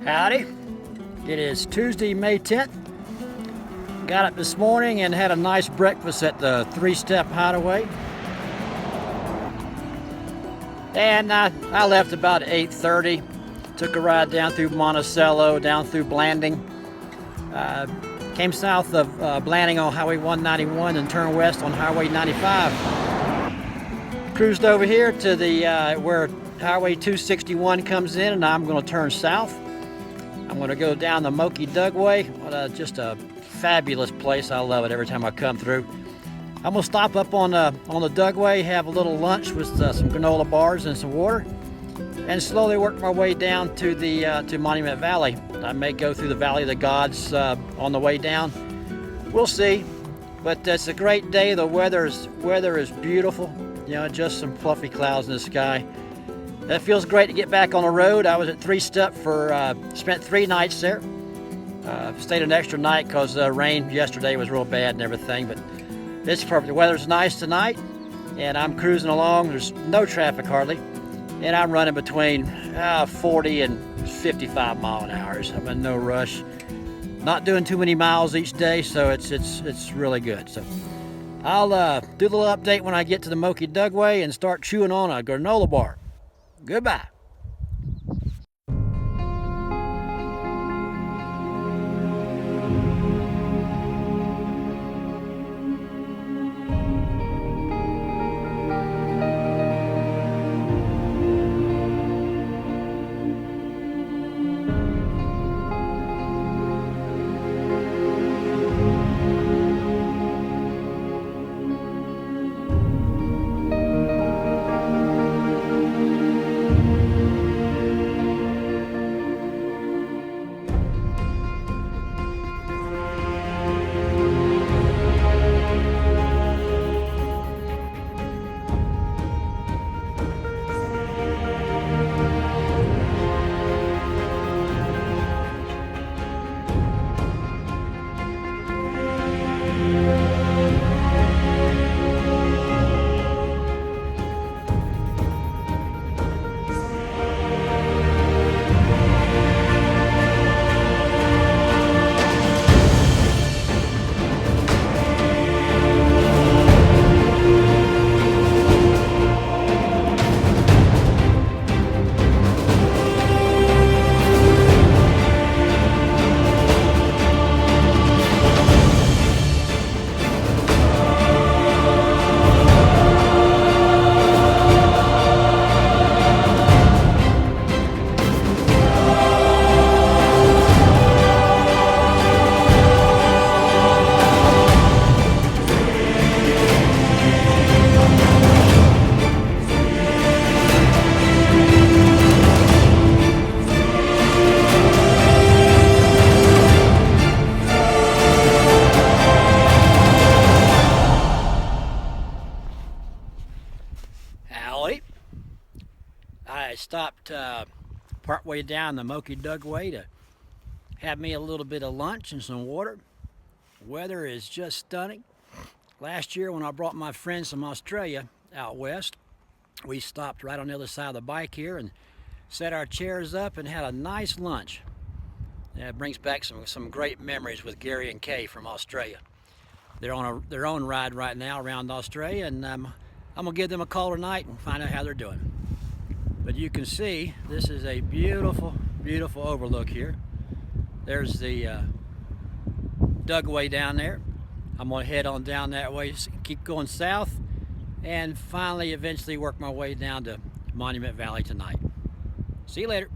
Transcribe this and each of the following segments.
Howdy. It is Tuesday, May 10th. Got up this morning and had a nice breakfast at the three-step hideaway. And I left about 8:30. Took a ride down through Monticello, down through Blanding. Came south of Blanding on Highway 191 and turned west on Highway 95. Cruised over here to the where Highway 261 comes in, and I'm going to turn south. I'm going to go down the Moki Dugway. Just a fabulous place. I love it every time I come through. I'm going to stop up on the Dugway, have a little lunch with some granola bars and some water, and slowly work my way down to the to Monument Valley. I may go through the Valley of the Gods on the way down. We'll see. But it's a great day. The weather is beautiful. You know, just some fluffy clouds in the sky. It feels great to get back on the road. I was at Three Step for spent 3 nights there. Stayed an extra night because the rain yesterday was real bad and everything. But it's perfect. The weather's nice tonight, and I'm cruising along. There's no traffic hardly, and I'm running between 40 and 55 mile an hour. I'm in no rush. Not doing too many miles each day, so it's really good. So I'll do a little update when I get to the Moki Dugway and start chewing on a granola bar. Goodbye. Howdy. I stopped partway down the Moki Dugway to have me a little bit of lunch and some water. Weather is just stunning. Last year when I brought my friends from Australia out west, we stopped right on the other side of the bike here and set our chairs up and had a nice lunch. It brings back some great memories with Gary and Kay from Australia. They're on their own ride right now around Australia, and I'm gonna give them a call tonight and find out how they're doing. But you can see this is a beautiful, beautiful overlook here. There's the Dugway down there. I'm gonna head on down that way, keep going south, and finally eventually work my way down to Monument Valley tonight. See you later.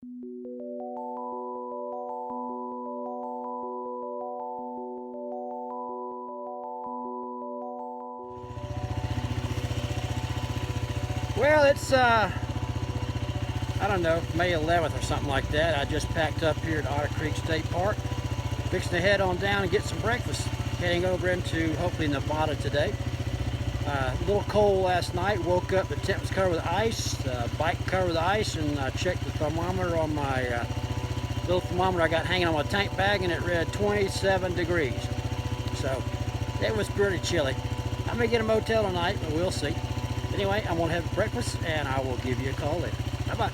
Well, it's I don't know, May 11th or something like that. I just packed up here at Otter Creek State Park, fixing to head on down and get some breakfast. Heading over into hopefully Nevada today. A little cold last night. Woke up, the tent was covered with ice, bike covered with ice, and I checked the thermometer on my little thermometer I got hanging on my tank bag, and it read 27 degrees. So it was pretty chilly. I may get a motel tonight, but we'll see. Anyway, I'm gonna have breakfast, and I will give you a call later. Bye-bye.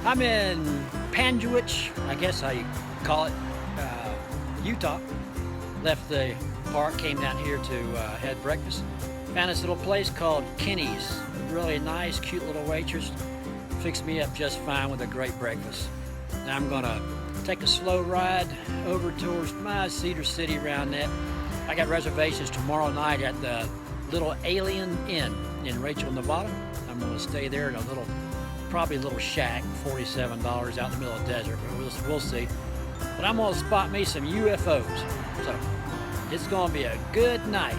I'm in Panguitch, I guess how you call it, Utah. Left the park, came down here to have breakfast. Found this little place called Kenny's. Really nice, cute little waitress. Fixed me up just fine with a great breakfast. Now I'm gonna take a slow ride over towards my Cedar City around that. I got reservations tomorrow night at the Little Alien Inn in Rachel, Nevada. I'm gonna stay there in a little, probably a little shack, $47 out in the middle of the desert, but we'll see. But I'm gonna spot me some UFOs. So it's gonna be a good night.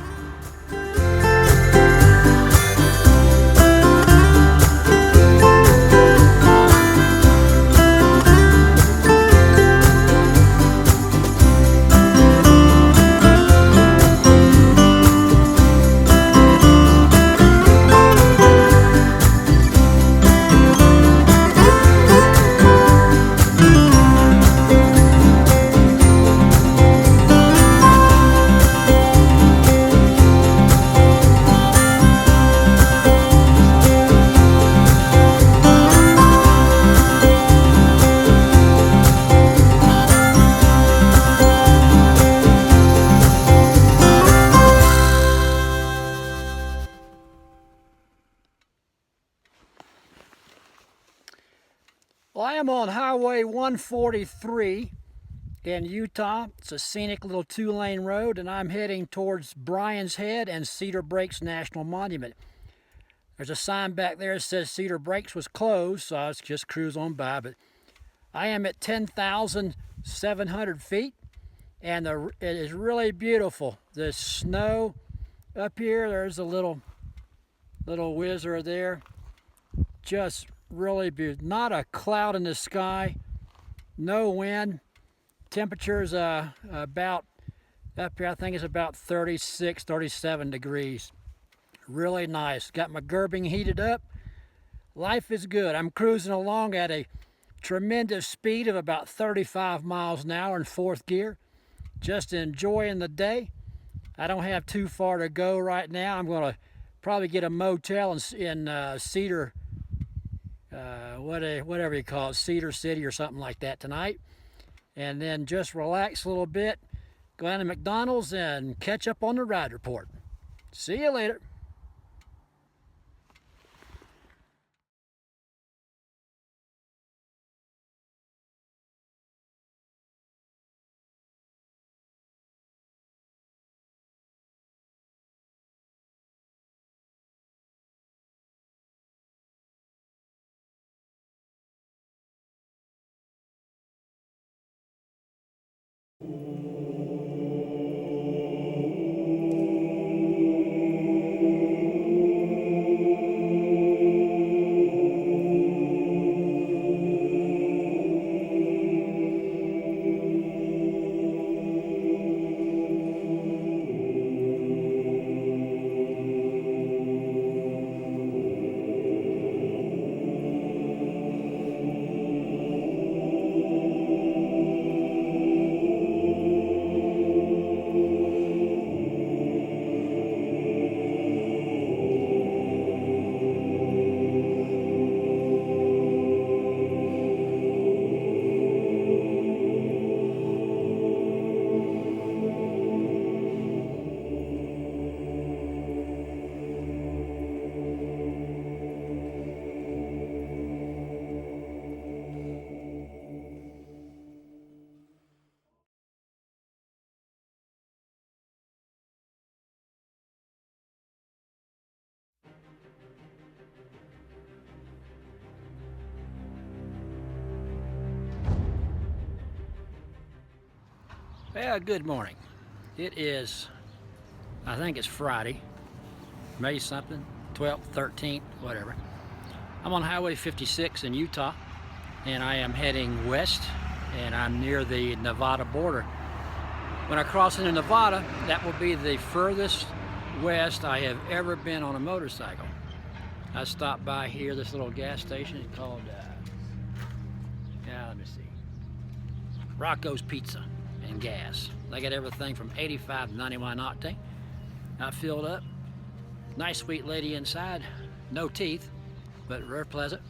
Well, I am on Highway 143 in Utah. It's a scenic little two-lane road, and I'm heading towards Bryan's Head and Cedar Breaks National Monument. There's a sign back there that says Cedar Breaks was closed, so I was just cruising on by, but I am at 10,700 feet, and it is really beautiful. The snow up here, there's a little whizzer there. Just really beautiful. Not a cloud in the sky, no wind. Temperatures about up here, I think it's about 36, 37 degrees. Really nice. Got my gerbing heated up. Life is good. I'm cruising along at a tremendous speed of about 35 miles an hour in fourth gear. Just enjoying the day. I don't have too far to go right now. I'm going to probably get a motel in Cedar, whatever you call it, Cedar City or something like that tonight. And then just relax a little bit, go down to McDonald's and catch up on the ride report. See you later. Well, good morning. It is, I think it's Friday, May something, 12th, 13th, whatever. I'm on Highway 56 in Utah, and I am heading west, and I'm near the Nevada border. When I cross into Nevada, that will be the furthest west I have ever been on a motorcycle. I stopped by here, this little gas station. It's called, let me see, Rocco's Pizza and Gas. They got everything from 85 to 91 octane. I filled up. Nice sweet lady inside, no teeth, but very pleasant,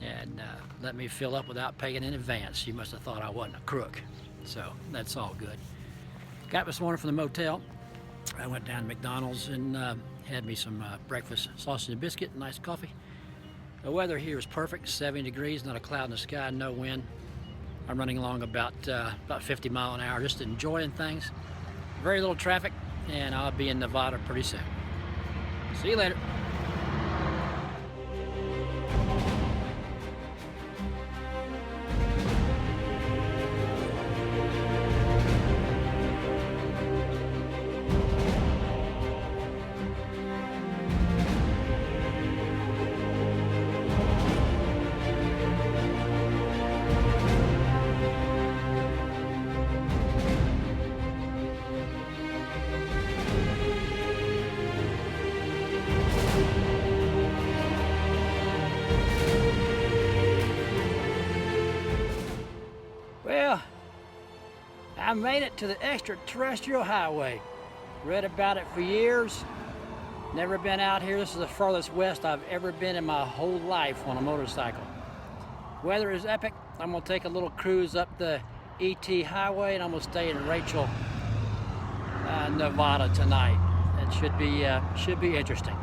and let me fill up without paying in advance. She must have thought I wasn't a crook, so that's all good. Got up this morning from the motel. I went down to McDonald's and had me some breakfast, sausage and biscuit, and nice coffee. The weather here is perfect, 70 degrees, not a cloud in the sky, no wind. I'm running along about 50 miles an hour, just enjoying things. Very little traffic, and I'll be in Nevada pretty soon. See you later. Well, I made it to the Extraterrestrial Highway. Read about it for years. Never been out here. This is the furthest west I've ever been in my whole life on a motorcycle. Weather is epic. I'm gonna take a little cruise up the ET Highway, and I'm gonna stay in Rachel, Nevada tonight. It should be interesting.